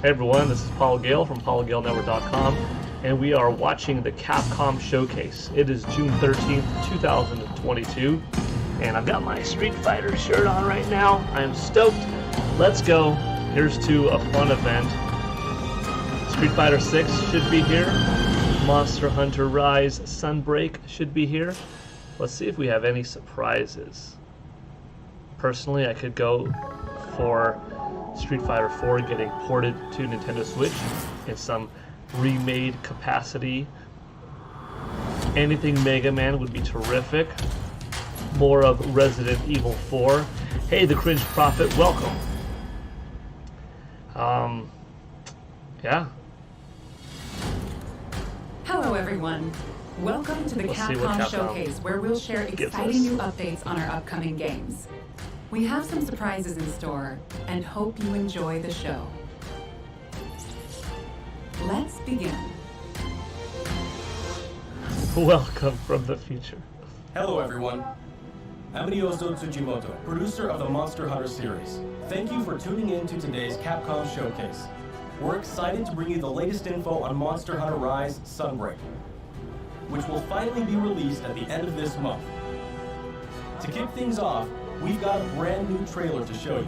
Hey everyone, this is Paul Gale from PaulGaleNetwork.com, and we are watching the Capcom Showcase. It is June 13th, 2022, and I've got my Street Fighter shirt on right now. I am stoked. Let's go. Here's to a fun event. Street Fighter 6 should be here. Monster Hunter Rise Sunbreak should be here. Let's see if we have any surprises. Personally, I could go for Street Fighter 4 getting ported to Nintendo Switch in some remade capacity. Anything Mega Man would be terrific. More of Resident Evil 4. Hey, the Cringe Prophet, welcome. Yeah. Hello everyone. Welcome to the Capcom Showcase, where we'll share exciting new updates on our upcoming games. We have some surprises in store, and hope you enjoy the show. Let's begin. Welcome from the future. Hello everyone. I'm Ryozo Tsujimoto, producer of the Monster Hunter series. Thank you for tuning in to today's Capcom Showcase. We're excited to bring you the latest info on Monster Hunter Rise Sunbreak, which will finally be released at the end of this month. To kick things off, we've got a brand new trailer to show you.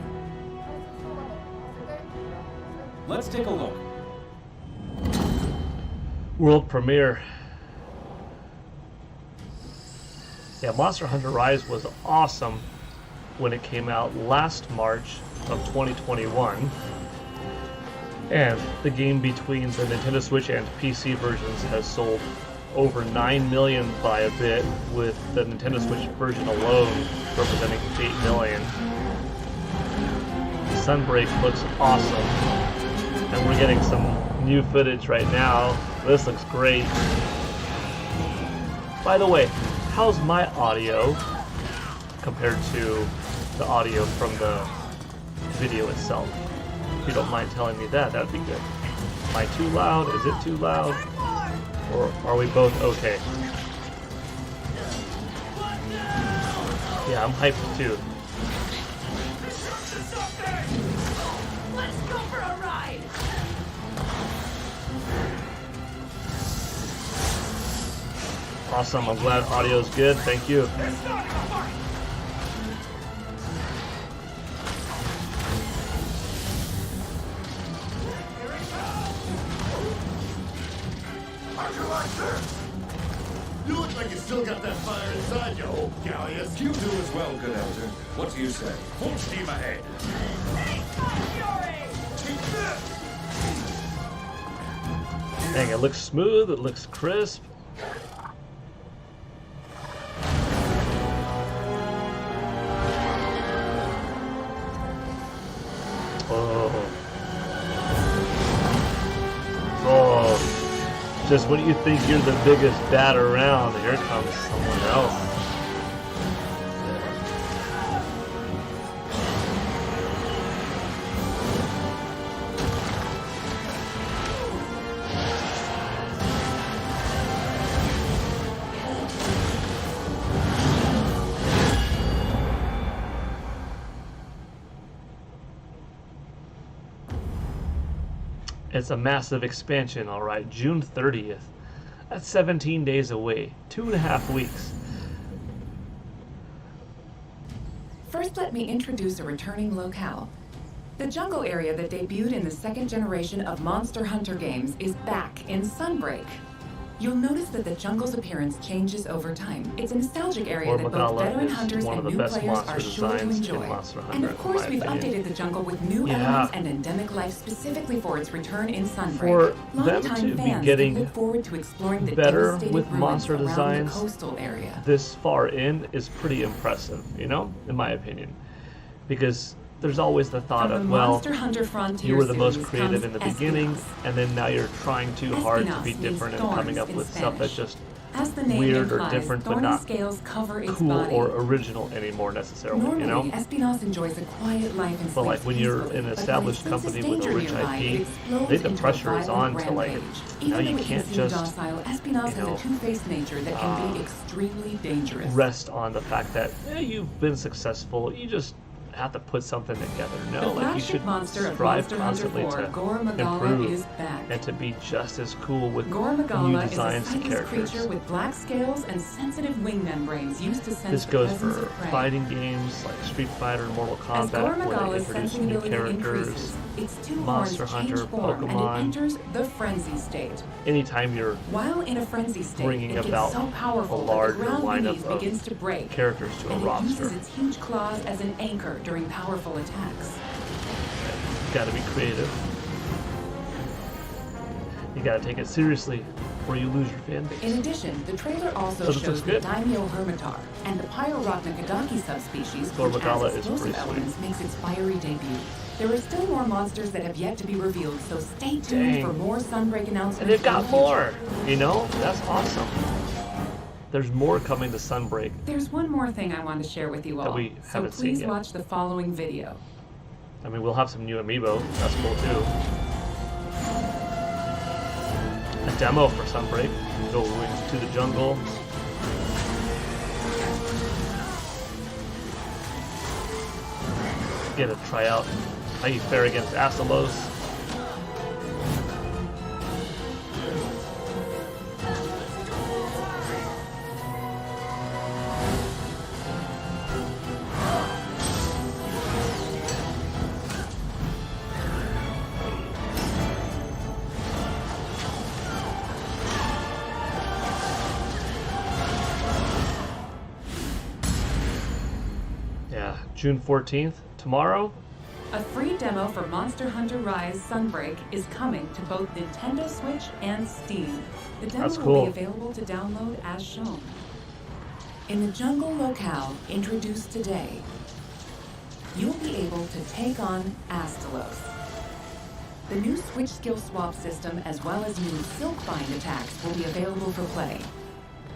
Let's take a look. World premiere. Yeah, Monster Hunter Rise was awesome when it came out last March of 2021. And the game between the Nintendo Switch and PC versions has sold over 9 million by a bit, with the Nintendo Switch version alone representing 8 million. Sunbreak looks awesome, and we're getting some new footage right now. This looks great. By the way, how's my audio compared to the audio from the video itself? If you don't mind telling me that, that'd be good. Am I too loud? Is it too loud? Or are we both okay? Yeah, I'm hyped too. Let's go for a ride! Awesome, I'm glad audio's good. Thank you. You look like you still got that fire inside you, old Gallius. You do as well, good elder. What do you say? Full steam ahead. Dang, it looks smooth, it looks crisp. Just when you think you're the biggest bat around, here comes someone else. It's a massive expansion, alright. June 30th. That's 17 days away. 2.5 weeks. First, let me introduce a returning locale. The jungle area that debuted in the second generation of Monster Hunter games is back in Sunbreak. You'll notice that the jungle's appearance changes over time. It's a nostalgic area that both veteran hunters and new players are sure to enjoy. And of course, we've updated the jungle with new elements and endemic life specifically for its return in Sunbreak. For them to be getting look forward to exploring the better devastated with ruins monster around designs the coastal area. this far in is pretty impressive, you know, in my opinion. Because there's always the thought of, well, you were the most creative in the beginning, and then now you're trying too hard to be different and coming up with stuff that's just weird or different, but not cool or original anymore necessarily, you know? Espinosa enjoys a quiet life in But like when you're an established company with a rich IP, I think the pressure is on to like, now you can't just, you know, rest on the fact that you've been successful. You just have to put something together. No, The like you flagship should monster of strive Monster Hunter constantly 4, to Gore Magala, improve is back. and to be just as cool with Gore new Magala is a designs to sightless characters. creature with black scales and sensitive wing membranes used to sense This the goes presence for of prey. fighting games like Street Fighter and Mortal As Gore Kombat, where they Magala's introduce sensing new ability characters. increases, its two Monster horns Hunter, change form and Pokemon. it enters the frenzy state. Anytime you're While in a frenzy state, bringing it about gets so powerful a that larger the ground lineup beneath of begins to break, characters to a and it roster, uses its huge claws as an anchor during powerful attacks. you gotta be creative. You gotta take it seriously, or you lose your fan base. In addition, the trailer also So this looks shows the good. DINO Hermitar and the Pyrorotnikadaki subspecies, Gore which Magala as is explosive pretty sweet. elements makes its fiery debut. There are still more monsters that have yet to be revealed, so stay tuned Dang. for more Sunbreak announcements. And they've in got the more, future. you know? That's awesome. There's more coming to Sunbreak. There's one more thing I want to share with you all, we so haven't seen please yet. watch the following video. I mean, we'll have some new amiibo. That's cool too. A demo for Sunbreak. Go into the jungle. Get a tryout. How you fare against Astalos. Yeah, June 14th, tomorrow. A free demo for Monster Hunter Rise Sunbreak is coming to both Nintendo Switch and Steam. The demo That's will cool. be available to download as shown. In the jungle locale introduced today, you'll be able to take on Astalos. The new Switch skill swap system as well as new Silkbind attacks will be available for play.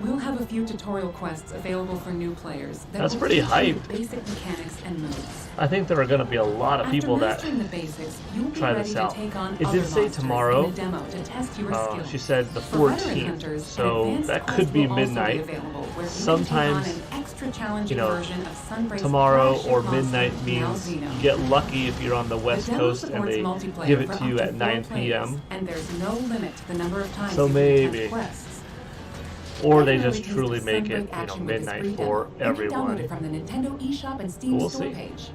We'll have a few tutorial quests available for new players. That's will pretty teach you hype. the basic mechanics and moves. I think there are going to be a lot of After people that mastering the basics, you'll be try ready this to out. take on It other did say monsters tomorrow. in the demo to test your skills. she said the For veteran 14th, hunters, so an advanced that quest could be will also midnight. available, where you Sometimes, can take on an extra challenging you know, version of Sunbreak's tomorrow flagship or monster, midnight now means DINO. you get lucky if you're on the West The demo Coast and supports they multiplayer give it for to up you to at 4 9 players, p.m. And there's no limit to the number of times So you can maybe. attempt quests. Or they Regularly just truly use make Sunbreak it, you know, action with this midnight free for demo. You can download everyone. it from the Nintendo eShop and Steam We'll store see. page.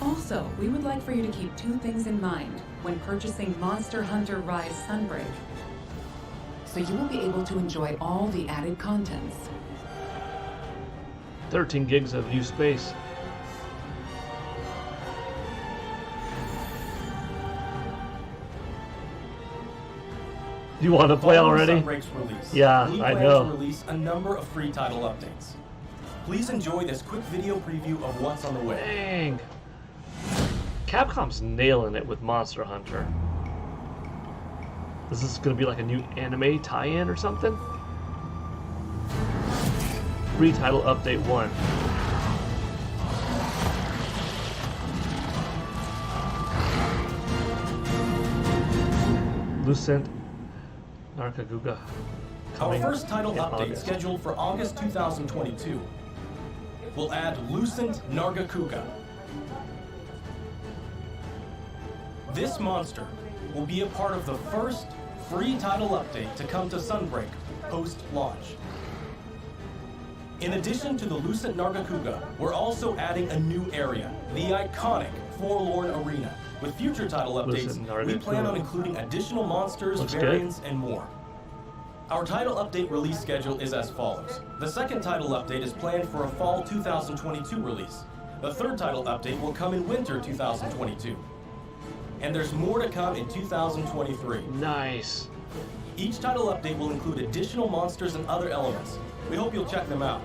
Also, we would like for you to keep two things in mind when purchasing Monster Hunter Rise Sunbreak. So you will be able to enjoy all the added contents. 13 gigs of new space. You want to play Following already? Sunbreak's release, Yeah, we I plan know. to release a number of free title updates. Please enjoy this quick video preview of what's on the way. Dang. Capcom's nailing it with Monster Hunter. Is this going to be like a new anime tie-in or something? Free title update 1. Lucent Narcaguga. Our coming first title in update, August. scheduled for August 2022, will add Lucent Nargacuga. This monster will be a part of the first free title update to come to Sunbreak post-launch. In addition to the Lucent Nargacuga, we're also adding a new area, the iconic Forlorn Arena. With future title updates, Lucent we plan on Nargacuga. including additional monsters, Looks good. variants, and more. Our title update release schedule is as follows. The second title update is planned for a fall 2022 release. The third title update will come in winter 2022. And there's more to come in 2023. Nice. Each title update will include additional monsters and other elements. We hope you'll check them out.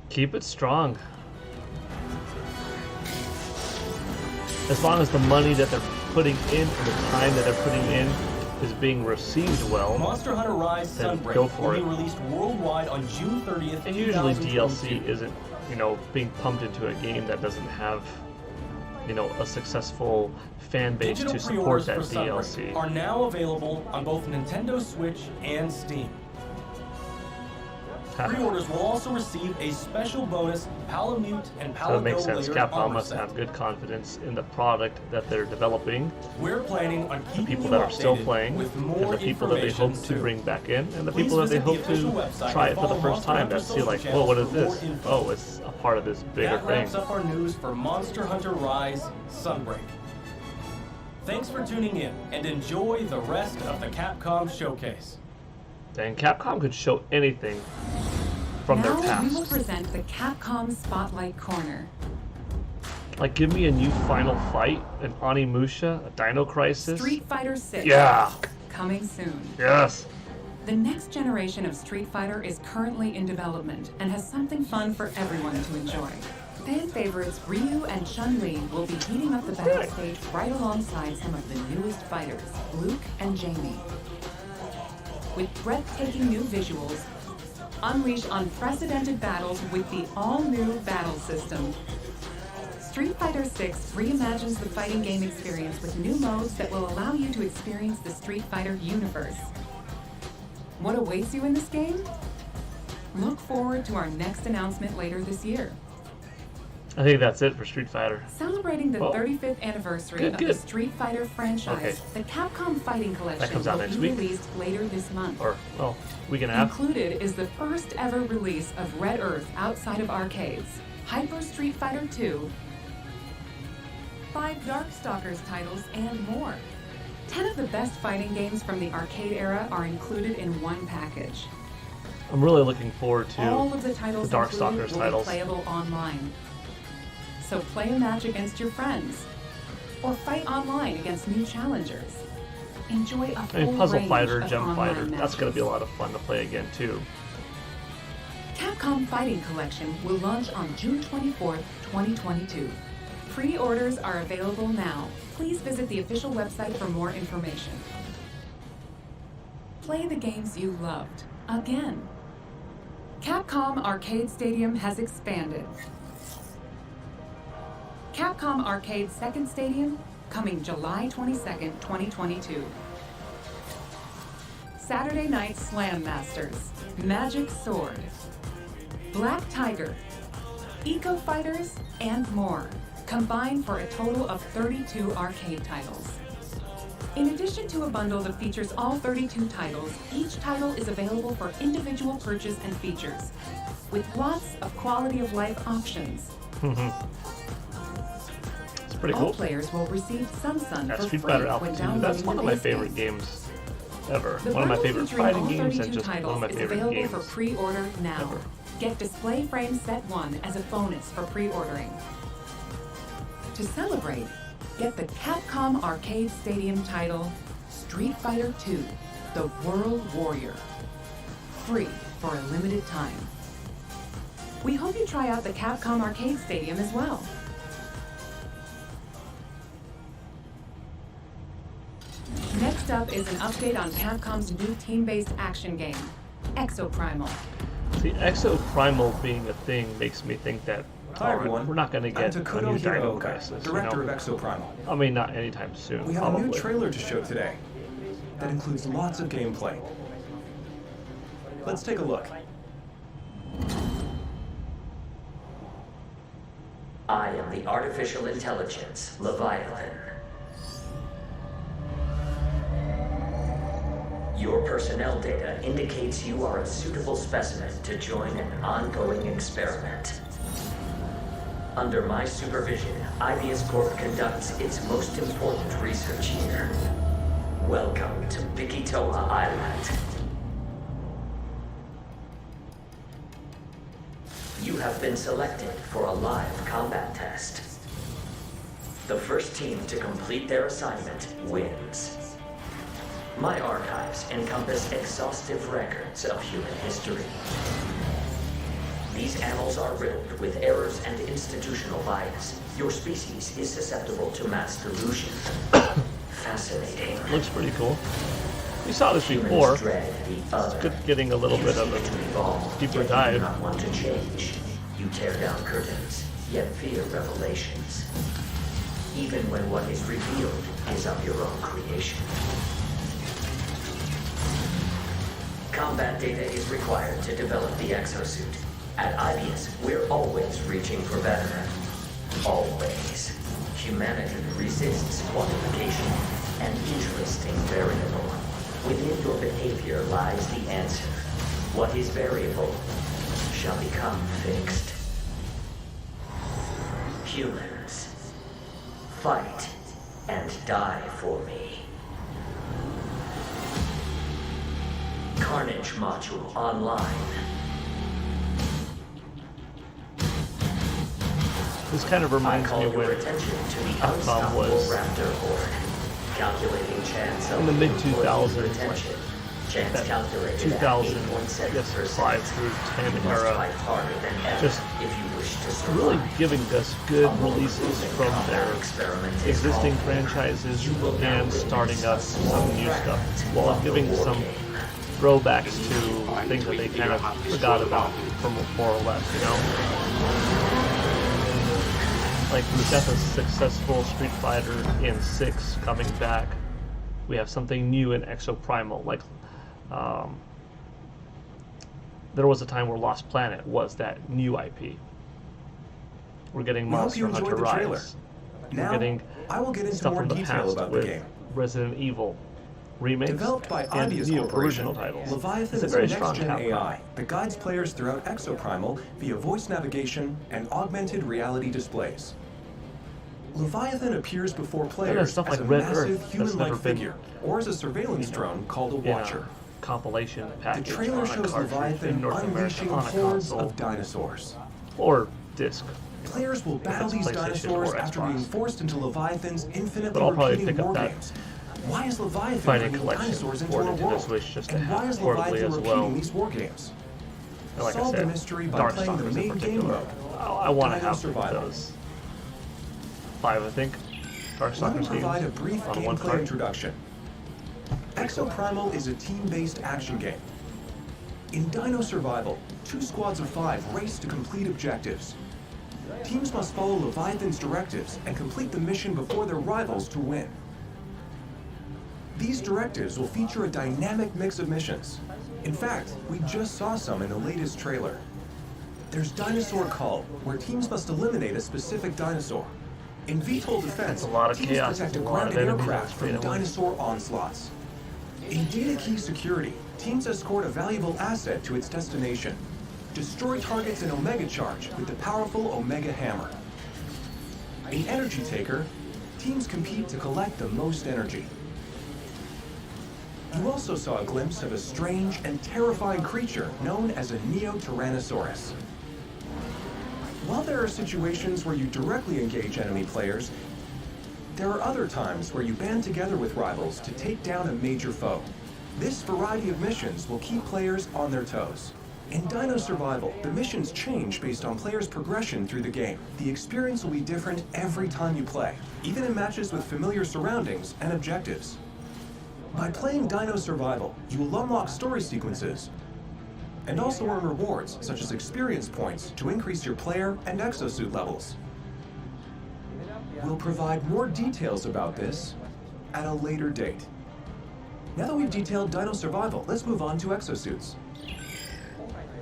Keep it strong. As long as the money that they're putting in and the time that they're putting in is being received well. Monster Hunter Rise Then Sunbreak go for will be it. released worldwide on June 30th, And usually 2022. DLC isn't, you know, being pumped into a game that doesn't have, you know, a successful fan base Digital to support pre-orders that for Sunbreak DLC. are now available on both Nintendo Switch and Steam. Pre-orders will also receive a special bonus Palamute and So it makes Palago sense. layered Capcom armor must set. have good confidence in the product that they're developing, We're planning on the keeping people you that are still updated playing, with and more the people that they information hope to soon. bring back in, and the Please people that they visit the hope official to website try and it for the follow first time, Monster that see like, Hunter whoa, what is social this? channels for more Oh, it's a part of this bigger That thing. wraps up our news for Monster Hunter Rise Sunbreak. Thanks for tuning in, and enjoy the rest of the Capcom Showcase. Dang, Capcom could show anything from their Now we will past. present the Capcom Spotlight Corner. Like, give me a new Final Fight, an Onimusha, a Dino Crisis. Street Fighter 6. Yeah. Coming soon. Yes. The next generation of Street Fighter is currently in development and has something fun for everyone to enjoy. Fan favorites Ryu and Chun-Li will be heating up the battle stage right alongside some of the newest fighters, Luke and Jamie. With breathtaking new visuals, unleash unprecedented battles with the all-new battle system. Street Fighter 6 reimagines the fighting game experience with new modes that will allow you to experience the Street Fighter universe. What awaits you in this game? Look forward to our next announcement later this year. I think that's it for Street Fighter. Celebrating the Oh. 35th anniversary Good, of good. the Street Fighter franchise, Okay. the Capcom Fighting Collection comes out will next be week? released later this month. Or, well, week and a half. Included is the first ever release of Red Earth outside of arcades, Hyper Street Fighter 2, 5 Darkstalkers titles, and more. 10 of the best fighting games from the arcade era are included in one package. I'm really looking forward to All of the titles the included Darkstalkers will titles. be playable online. So play a match against your friends, or fight online against new challengers. Enjoy a I full mean, Puzzle range Fighter, of Gem online Fighter. That's going to be a matches. lot of fun to play again, too. Capcom Fighting Collection will launch on June 24th, 2022. Pre-orders are available now. Please visit the official website for more information. Play the games you loved again. Capcom Arcade Stadium has expanded. Capcom Arcade Second Stadium, coming July 22nd, 2022. Saturday Night Slam Masters, Magic Sword, Black Tiger, Eco Fighters, and more, combined for a total of 32 arcade titles. In addition to a bundle that features all 32 titles, each title is available for individual purchase and features, with lots of quality of life options. It's pretty All cool. players will receive Sun Yeah, for Street free Fighter when Alpha 2, downloading that's one the of my base favorite game. games ever. The One of my bundle favorite featuring fighting all games 32 and just one of titles my is favorite available games for pre-order now. ever. Get Display Frame Set 1 as a bonus for pre-ordering. To celebrate, get the Capcom Arcade Stadium title, Street Fighter 2, The World Warrior. Free for a limited time. We hope you try out the Capcom Arcade Stadium as well. Next up is an update on Capcom's new team-based action game, Exoprimal. See, Exoprimal being a thing makes me think that Hi, everyone. we're not going to get I'm a Takuto new Dino Hiroka, Crisis. director you know? of Exoprimal. I mean, not anytime soon. We have probably. a new trailer to show today that includes lots of gameplay. Let's take a look. I am the artificial intelligence, Leviathan. Your personnel data indicates you are a suitable specimen to join an ongoing experiment. Under my supervision, Ibius Corp conducts its most important research here. Welcome to Bikitoa Island. You have been selected for a live combat test. The first team to complete their assignment wins. My archives encompass exhaustive records of human history. These annals are riddled with errors and institutional bias. Your species is susceptible to mass delusion. Fascinating. Looks pretty cool. We saw this Humans before. dread the other. Good getting a little You bit of seek to a evolve, deeper yet you do dive. not want to change. You tear down curtains, yet fear revelations. Even when what is revealed is of your own creation. Combat data is required to develop the exosuit. At IBIS, we're always reaching for better. Always. Humanity resists quantification, an interesting variable. Within your behavior lies the answer. What is variable shall become fixed. Humans, fight and die for me. Carnage module online. This kind of I reminds call me your when attention to the Capcom unstoppable was raptor horde. Calculating chance of in the mid-2000s, retention. Chance that calculated 2000, at 8.7%. yes, 5 through 10 You must era, fight harder than ever just if you wish to survive. really giving us good A more releases proven from combat their experiment is existing called. franchises You will now and starting witness us a small some new stuff, fragment while of the giving war some game. throwbacks to things that they kind of forgot about, from more or less, you know? Like, we've got the successful Street Fighter in 6 coming back. We have something new in Exoprimal, like, there was a time where Lost Planet was that new IP. We're getting We hope Monster you enjoyed Hunter the trailer. Rise. Now, We're getting I will get into stuff more from the detail past about the with game. Resident Evil remakes Developed by and IBIS new Corporation, original titles. Leviathan It's a is very a strong next-gen Capcom. AI that guides players throughout Exoprimal via voice navigation and augmented reality displays. Leviathan appears before players stuff as like a Red massive Earth that's human-like never been, figure, or as a surveillance drone called a in a Watcher. compilation The package trailer on a shows cartridge in Leviathan North America unleashing on a hordes console of dinosaurs. or disc. Players will battle it's these PlayStation dinosaurs or after Xbox. being forced into Leviathan's infinitely But I'll probably repeating pick up war that games. Why is Leviathan fighting bringing collection dinosaurs into for our Nintendo world? Switch just to And why have is portably Leviathan as repeating well. these war games? And like I Solve the said, mystery by playing the Darkstalkers in main game particular. mode. I want to Dino have Survival. those 5, I think. Let me Darkstalkers provide a games brief on one gameplay card. introduction. Exoprimal is a team-based action game. In Dino Survival, 2 squads of 5 race to complete objectives. Teams must follow Leviathan's directives and complete the mission before their rivals to win. These directives will feature a dynamic mix of missions. In fact, we just saw some in the latest trailer. There's Dinosaur Call, where teams must eliminate a specific dinosaur. In VTOL Defense, That's a lot of teams chaos, protect a a lot of grounded enemies aircraft on from screen. dinosaur onslaughts. In Data Key Security, teams escort a valuable asset to its destination. Destroy targets in Omega Charge with the powerful Omega Hammer. In Energy Taker, teams compete to collect the most energy. You also saw a glimpse of a strange and terrifying creature known as a Neo-Tyrannosaurus. While there are situations where you directly engage enemy players, there are other times where you band together with rivals to take down a major foe. This variety of missions will keep players on their toes. In Dino Survival, the missions change based on players' progression through the game. The experience will be different every time you play, even in matches with familiar surroundings and objectives. By playing Dino Survival, you will unlock story sequences and also earn rewards such as experience points to increase your player and exosuit levels. We'll provide more details about this at a later date. Now that we've detailed Dino Survival, let's move on to exosuits.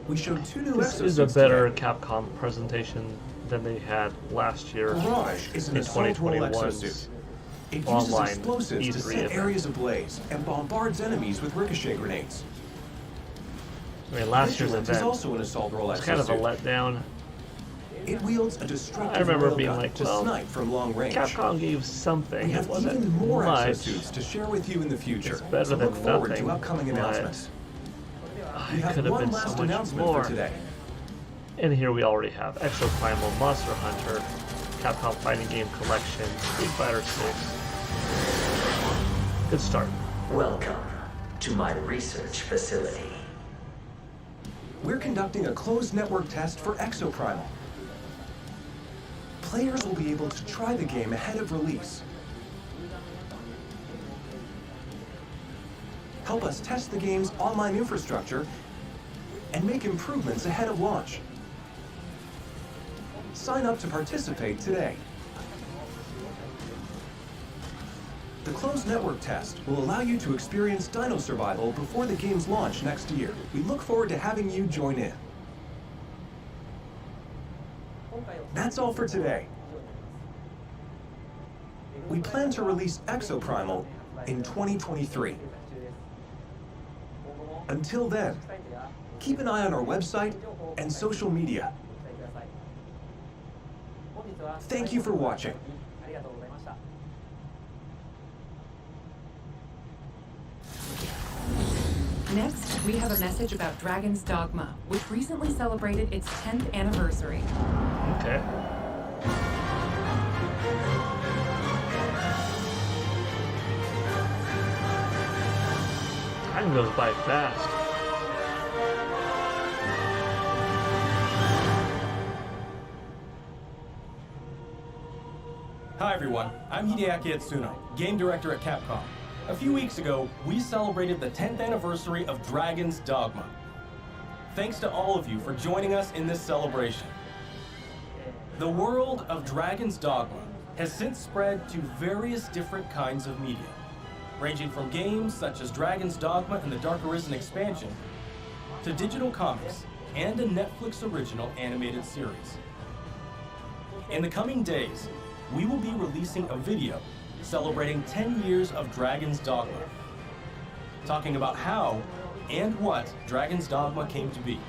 We showed 2 new This exosuits is a better today. Capcom presentation than they had last year Barrage is an in assault role 2021's exosuit. It uses online explosives to E3 set event. areas ablaze and bombards enemies with ricochet grenades. I mean, last year's Vigilant is event also an assault role was kind of a exosuit. letdown. It wields a destructive I remember being railgun like, to well, snipe from long range. Capcom gave something. We It have wasn't even more much. exosuits to share with you in the future. It's better so than look forward nothing, to upcoming but announcements. We It have could have one been last so much announcement more. for today. And here we already have Exoprimal, Monster Hunter, Capcom Fighting Game Collection, Street Fighter 6. Good start. Welcome to my research facility. We're conducting a closed network test for Exoprimal. Players will be able to try the game ahead of release. Help us test the game's online infrastructure and make improvements ahead of launch. Sign up to participate today. The closed network test will allow you to experience Dino survival before the game's launch next year. We look forward to having you join in. That's all for today. We plan to release Exoprimal in 2023. Until then, keep an eye on our website and social media. Thank you for watching. Next, we have a message about Dragon's Dogma, which recently celebrated its 10th anniversary. Okay. Time goes by fast. Hi everyone, I'm Hideaki Itsuno, game director at Capcom. A few weeks ago, we celebrated the 10th anniversary of Dragon's Dogma. Thanks to all of you for joining us in this celebration. The world of Dragon's Dogma has since spread to various different kinds of media, ranging from games such as Dragon's Dogma and the Dark Arisen expansion, to digital comics and a Netflix original animated series. In the coming days, we will be releasing a video celebrating 10 years of Dragon's Dogma, talking about how and what Dragon's Dogma came to be.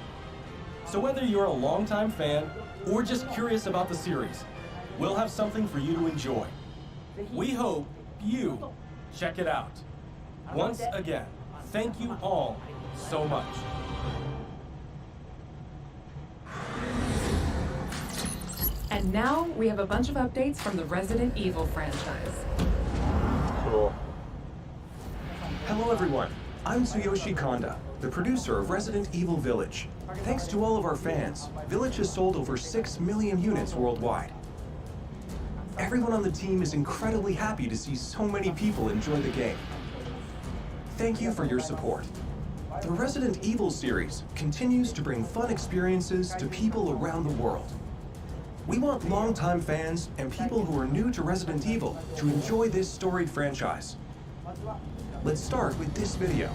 So whether you're a longtime fan or just curious about the series, we'll have something for you to enjoy. We hope you check it out. Once again, thank you all so much. And now, we have a bunch of updates from the Resident Evil franchise. Cool. Hello everyone, I'm Tsuyoshi Kanda, the producer of Resident Evil Village. Thanks to all of our fans, Village has sold over 6 million units worldwide. Everyone on the team is incredibly happy to see so many people enjoy the game. Thank you for your support. The Resident Evil series continues to bring fun experiences to people around the world. We want longtime fans and people who are new to Resident Evil to enjoy this storied franchise. Let's start with this video.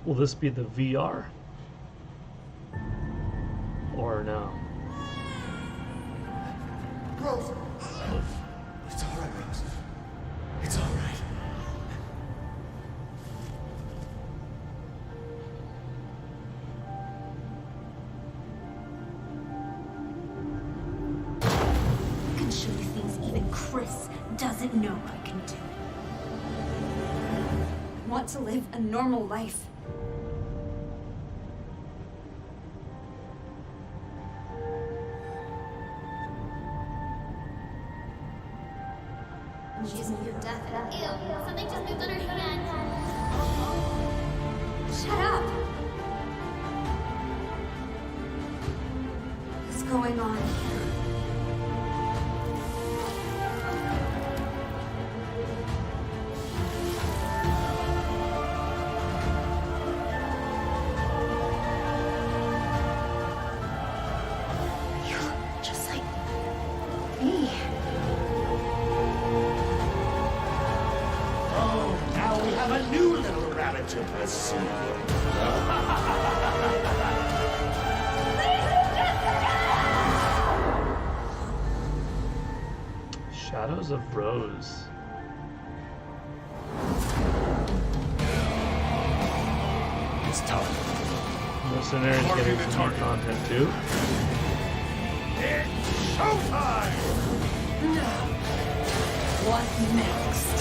Will this be the VR? Or no? Rose! It's all right, Rose. It's all right. I can show you things even Chris doesn't know I can do. I want to live a normal life. She's near death. Ew, something just moved on her hand. Shut up! What's going on here? You look just like me. Oh, now we have a new little rabbit to pursue. Shadows of Rose. It's tough. Mercenaries getting some new content too. It's showtime! What next?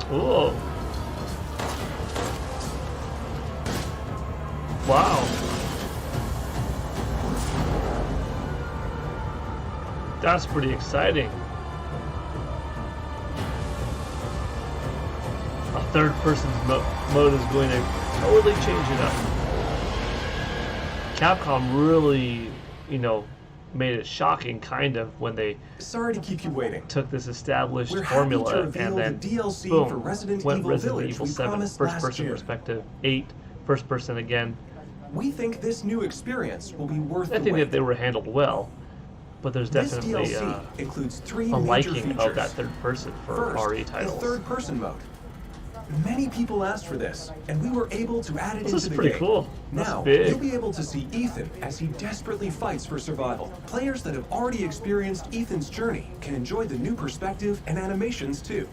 Whoa. Wow. That's pretty exciting. A third person's mode is going to totally change it up. Capcom really, made it shocking, kind of, when they Sorry to keep you waiting. took this established We're happy to formula reveal and then the DLC boom, for Resident went Evil Resident Village Evil we 7, promised first last person June. perspective, 8, first person again. We think this new experience will be worth I the think wait. that they were handled well, but there's This definitely DLC includes 3 a major liking features. of that third person for First, RE a titles. third-person mode. Many people asked for this, and we were able to add it This into is the pretty game. cool. That's Now, big. you'll be able to see Ethan as he desperately fights for survival. Players that have already experienced Ethan's journey can enjoy the new perspective and animations too.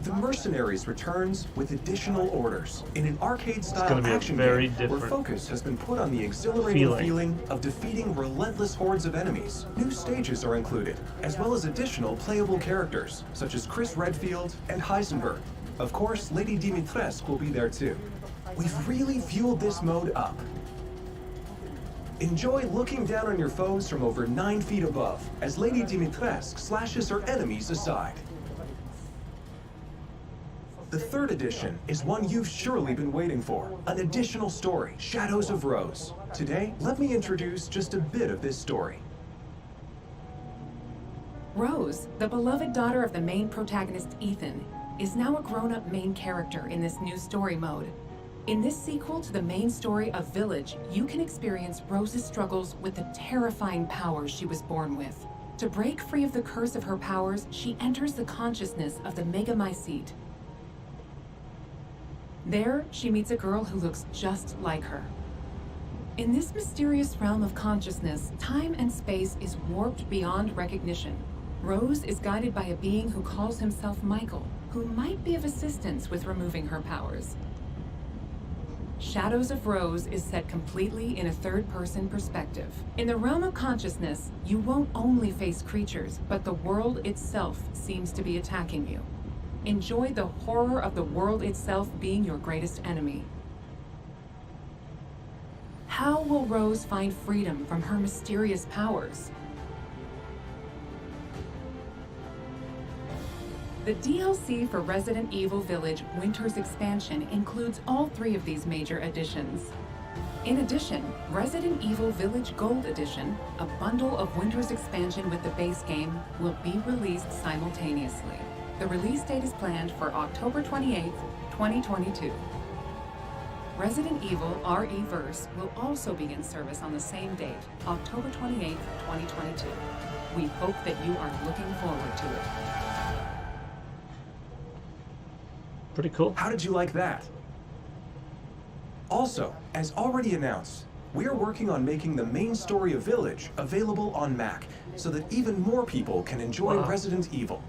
The Mercenaries returns with additional orders in an gonna arcade-style be a action very game where different focus has been put on the exhilarating feeling. feeling of defeating relentless hordes of enemies. New stages are included, as well as additional playable characters, such as Chris Redfield and Heisenberg. Of course, Lady Dimitrescu will be there too. We've really fueled this mode up. Enjoy looking down on your foes from over 9 feet above, as Lady Dimitrescu slashes her enemies aside. The third edition is one you've surely been waiting for, an additional story, Shadows of Rose. Today, let me introduce just a bit of this story. Rose, the beloved daughter of the main protagonist Ethan, is now a grown-up main character in this new story mode. In this sequel to the main story of Village, you can experience Rose's struggles with the terrifying powers she was born with. To break free of the curse of her powers, she enters the consciousness of the Megamycete. There, she meets a girl who looks just like her. In this mysterious realm of consciousness, time and space is warped beyond recognition. Rose is guided by a being who calls himself Michael, who might be of assistance with removing her powers. Shadows of Rose is set completely in a third-person perspective. In the realm of consciousness, you won't only face creatures, but the world itself seems to be attacking you. Enjoy the horror of the world itself being your greatest enemy. How will Rose find freedom from her mysterious powers? The DLC for Resident Evil Village Winter's Expansion includes all 3 of these major additions. In addition, Resident Evil Village Gold Edition, a bundle of Winter's Expansion with the base game, will be released simultaneously. The release date is planned for October 28th, 2022. Resident Evil RE-Verse will also begin service on the same date, October 28th, 2022. We hope that you are looking forward to it. Pretty cool. How did you like that? Also, as already announced, we're working on making the main story of Village available on Mac, so that even more people can enjoy Resident Evil.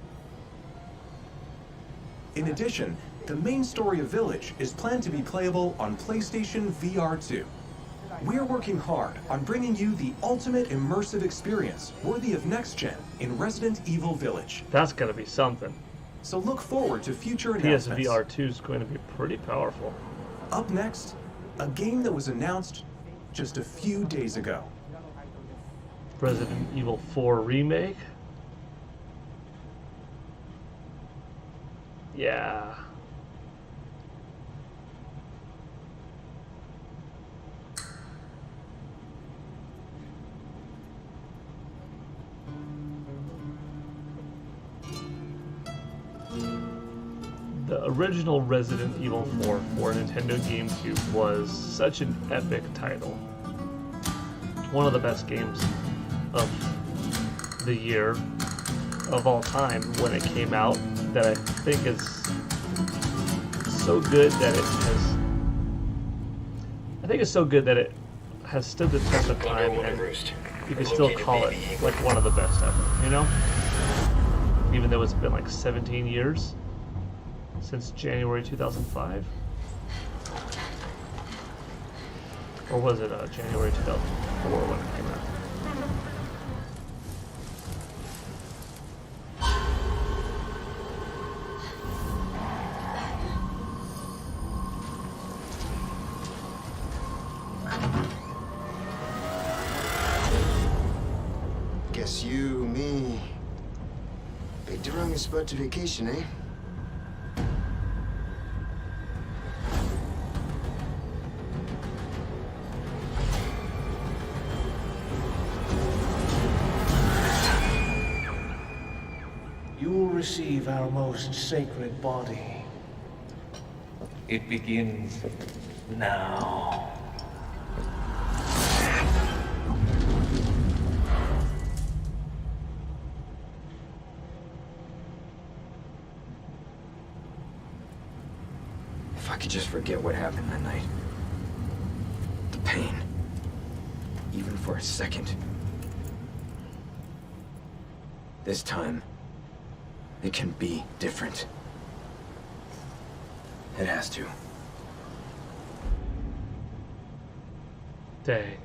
In addition, the main story of Village is planned to be playable on PlayStation VR 2. We're working hard on bringing you the ultimate immersive experience worthy of next gen in Resident Evil Village. That's gonna be something. So look forward to future announcements. PSVR 2 is going to be pretty powerful. Up next, a game that was announced just a few days ago. Resident Evil 4 Remake. Yeah. The original Resident Evil 4 for Nintendo GameCube was such an epic title. One of the best games of the year, of all time, when it came out, that I think is so good that it has... I think it's so good that it has stood the test of time, and you can still call it like one of the best ever, you know? Even though it's been like 17 years since January 2005? Or was it January 2004 when it came out? Guess you, me, picked the wrong spot to vacation, eh? receive our most sacred body. It begins now. If I could just forget what happened that night. The pain. Even for a second. This time, it can be different. It has to. Dang.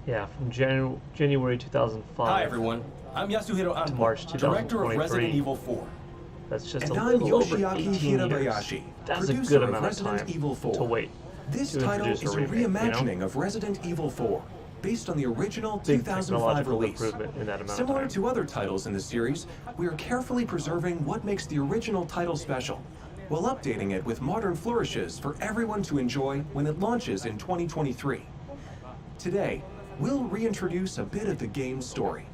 Yeah, from January 2005. Hi everyone, I'm Yasuhiro to Anpo, March director of 2023. Resident Evil 4. That's just And a I'm little over Yoshiaki 18 years. Hirabayashi, That's a producer good of amount of Resident time Evil 4. to wait. This to title introduce is a remake, reimagining you know? of Resident Evil 4, based on the original Big 2005 technological release. improvement in that amount of Similar time. to other titles in the series, we are carefully preserving what makes the original title special, while updating it with modern flourishes for everyone to enjoy when it launches in 2023. Today, we'll reintroduce a bit of the game's story.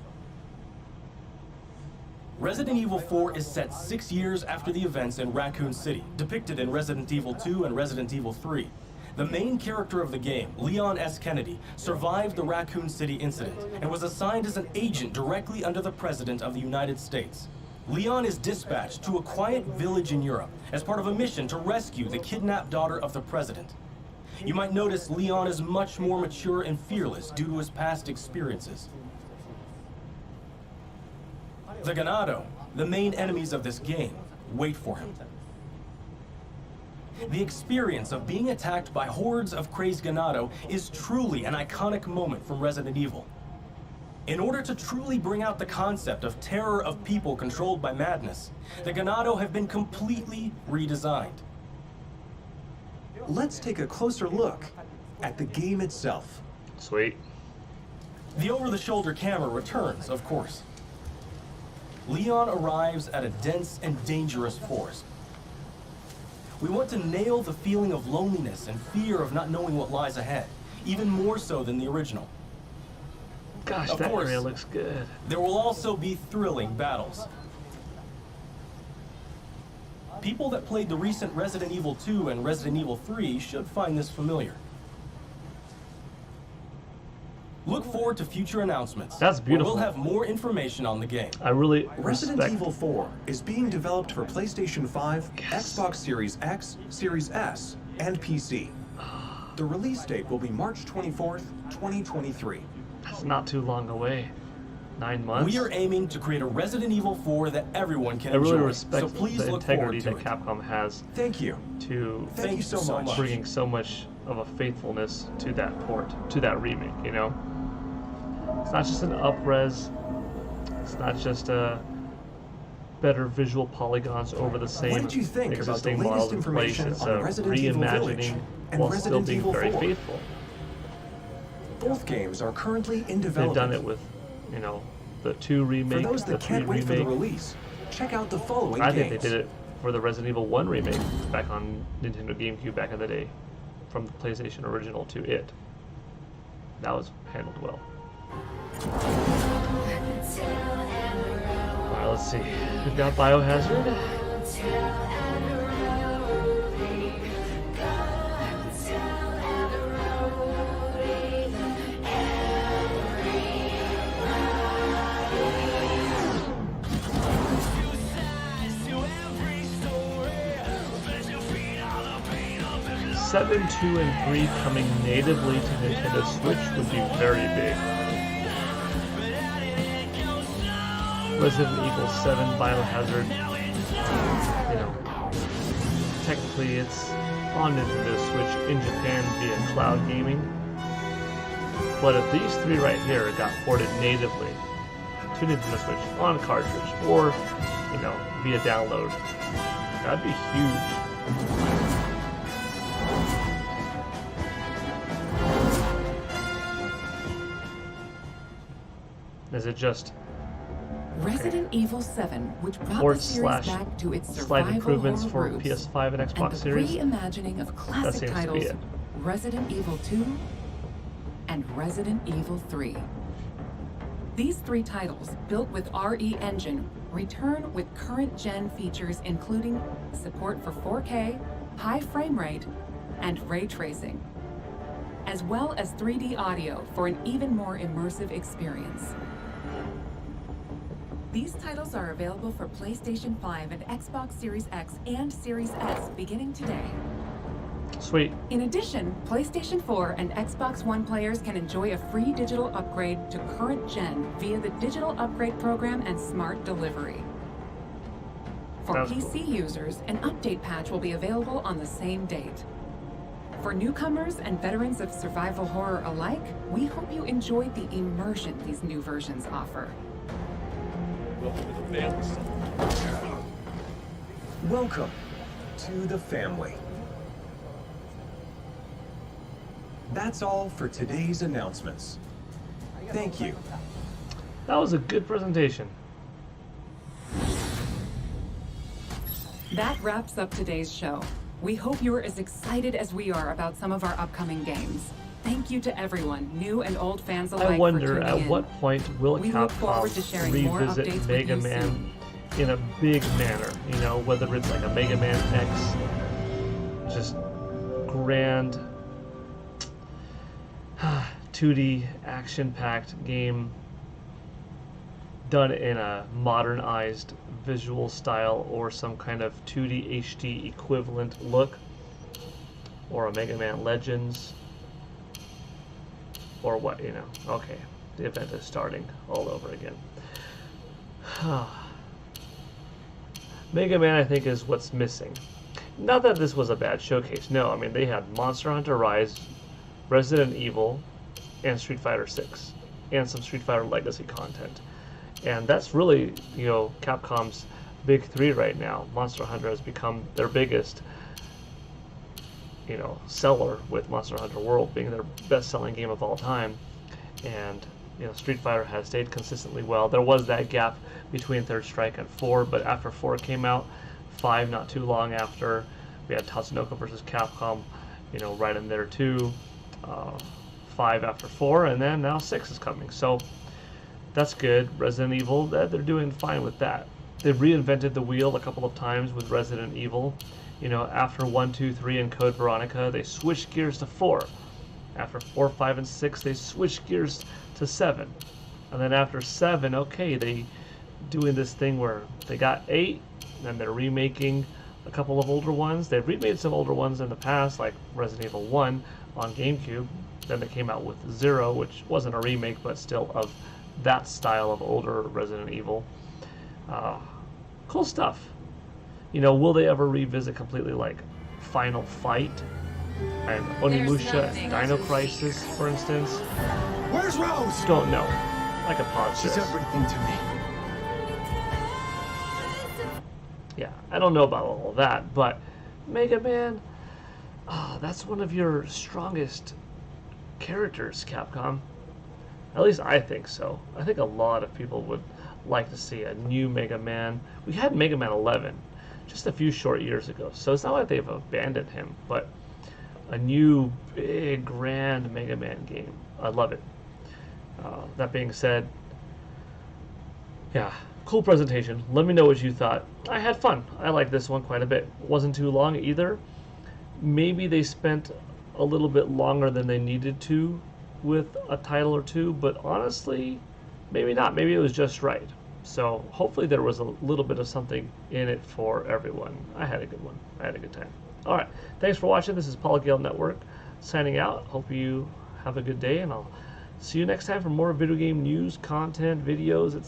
Resident Evil 4 is set 6 years after the events in Raccoon City, depicted in Resident Evil 2 and Resident Evil 3. The main character of the game, Leon S. Kennedy, survived the Raccoon City incident and was assigned as an agent directly under the President of the United States. Leon is dispatched to a quiet village in Europe as part of a mission to rescue the kidnapped daughter of the President. You might notice Leon is much more mature and fearless due to his past experiences. The Ganado, the main enemies of this game, wait for him. The experience of being attacked by hordes of crazed Ganado is truly an iconic moment from Resident Evil. In order to truly bring out the concept of terror of people controlled by madness, the Ganado have been completely redesigned. Let's take a closer look at the game itself. Sweet. The over-the-shoulder camera returns, of course. Leon arrives at a dense and dangerous forest. We want to nail the feeling of loneliness and fear of not knowing what lies ahead, even more so than the original. Gosh, Of that course, area looks good. there will also be thrilling battles. People that played the recent Resident Evil 2 and Resident Evil 3 should find this familiar. Look forward to future announcements. That's beautiful. We'll have more information on the game. I really Resident respect. Evil 4 is being developed for PlayStation 5, Yes. Xbox Series X, Series S, and PC. The release date will be March 24th, 2023. That's not too long away. 9 months. We are aiming to create a Resident Evil 4 that everyone can I really enjoy. respect So please the look forward integrity to that it. Capcom has Thank you. to Thank you so much. bringing so much of a faithfulness to that port, to that remake, you know? It's not just an up-res, it's not just a better visual polygons over the same What did you think about the existing latest models in place. information It's on a Resident Evil Village reimagining and while still Resident being Evil very 4? faithful. Both games are currently in development. They've done it with, you know, the 2 remake, For those the that 3 can't wait for the remake. release, check out the following I games. think they did it for the Resident Evil 1 remake back on Nintendo GameCube back in the day, from the PlayStation original to it. That was handled well. Alright, let's see. We've got Biohazard. 7, 2, and 3 coming natively to Nintendo Switch would be very big. Resident Evil 7, Biohazard, you know, technically it's on Nintendo Switch in Japan via cloud gaming. But if these 3 right here got ported natively to Nintendo Switch on cartridge or, you know, via download, that'd be huge. Is it just Resident Evil 7, which brought port the series slash back to its slight survival improvements horror for roots, PS5 and and Xbox the Series? reimagining of classic seems to be titles it. Resident Evil 2 and Resident Evil 3. These 3 titles, built with RE Engine, return with current-gen features including support for 4K, high frame rate, and ray tracing, as well as 3D audio for an even more immersive experience. These titles are available for PlayStation 5 and Xbox Series X and Series S beginning today. Sweet. In addition, PlayStation 4 and Xbox One players can enjoy a free digital upgrade to current gen via the Digital Upgrade Program and Smart Delivery. For That's PC users, an update patch will be available on the same date. For newcomers and veterans of survival horror alike, we hope you enjoyed the immersion these new versions offer. Welcome to the family. That's all for today's announcements. Thank you. That was a good presentation. That wraps up today's show. We hope you're as excited as we are about some of our upcoming games. Thank you to everyone, new and old fans alike. I wonder for at tuning in. what point will We look forward to Capcom sharing more revisit updates with Mega you Man soon. in a big manner, you know, whether it's like a Mega Man X, just grand 2D action-packed game done in a modernized visual style or some kind of 2D HD equivalent look, or a Mega Man Legends, or what, you know. Okay, the event is starting all over again. Mega Man, I think, is what's missing. Not that this was a bad showcase, no. I mean, they had Monster Hunter Rise, Resident Evil, and Street Fighter 6, and some Street Fighter Legacy content. And that's really, you know, Capcom's big 3 right now. Monster Hunter has become their biggest, you know, seller, with Monster Hunter World being their best-selling game of all time. And, you know, Street Fighter has stayed consistently well. There was that gap between Third Strike and 4, but after 4 came out, 5 not too long after, we had Tatsunoko versus Capcom, you know, right in there too. 5 after 4, and then now 6 is coming. So that's good. Resident Evil, they're doing fine with that. They've reinvented the wheel a couple of times with Resident Evil. You know, after 1, 2, 3 and Code Veronica, they switched gears to 4. After 4, 5, and 6, they switched gears to 7. And then after 7, okay, they doing this thing where they got 8, and they're remaking a couple of older ones. They've remade some older ones in the past, like Resident Evil 1 on GameCube. Then they came out with 0, which wasn't a remake, but still of that style of older Resident Evil. Cool stuff. You know, will they ever revisit completely, like, Final Fight and Onimusha and Dino Crisis, for instance? Where's Rose? Don't know. I could pause She's this. everything to me. Yeah, I don't know about all of that, but Mega Man, that's one of your strongest characters, Capcom. At least I think so. I think a lot of people would like to see a new Mega Man. We had Mega Man 11 just a few short years ago, so it's not like they've abandoned him, but a new big grand Mega Man game. I love it. That being said, yeah, cool presentation. Let me know what you thought. I had fun. I liked this one quite a bit. It wasn't too long either. Maybe they spent a little bit longer than they needed to with a title or two, but honestly, maybe not. Maybe it was just right. So hopefully there was a little bit of something in it for everyone. I had a good one. I had a good time. All right. Thanks for watching. This is Gale Network signing out. Hope you have a good day, and I'll see you next time for more video game news, content, videos, etc.